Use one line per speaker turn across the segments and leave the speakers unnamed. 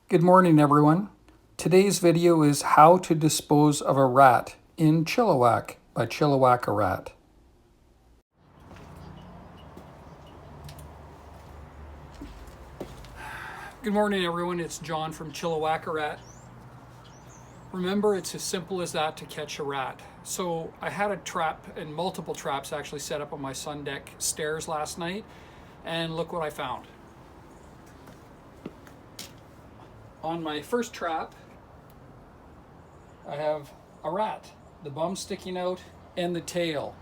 Good morning, everyone. Today's video is how to dispose of a rat in Chilliwack by Chilli-wack a rat. Good morning, everyone. It's John from Chilli-wack a rat. Remember, it's as simple as that to catch a rat. So I had a trap and multiple traps actually set up on my sun deck stairs last night, and look what I found. On my first trap, I have a rat, the bum sticking out and the tail.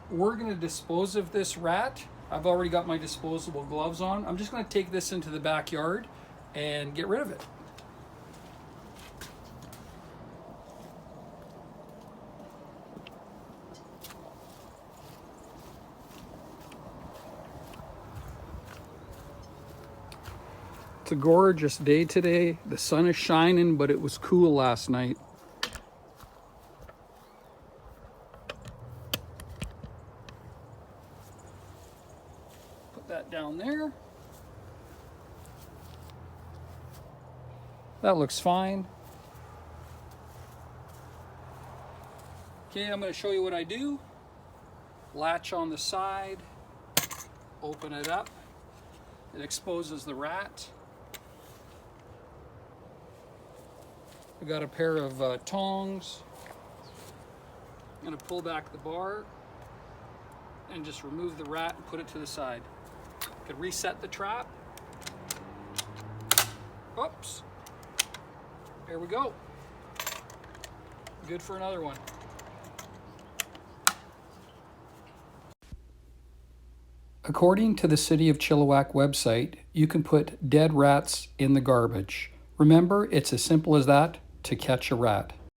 We're going to dispose of this rat. I've already got my disposable gloves on. I'm just going to take this into the backyard and get rid of it. It's a gorgeous day today. The sun is shining, but it was cool last night. Put that down there. That looks fine. Okay, I'm going to show you what I do. Latch on the side, open it up. It exposes the rat. I've got a pair of tongs. I'm going to pull back the bar and just remove the rat and put it to the side. Could reset the trap. Oops. There we go. Good for another one. According to the City of Chilliwack website, you can put dead rats in the garbage. Remember, it's as simple as that to catch a rat.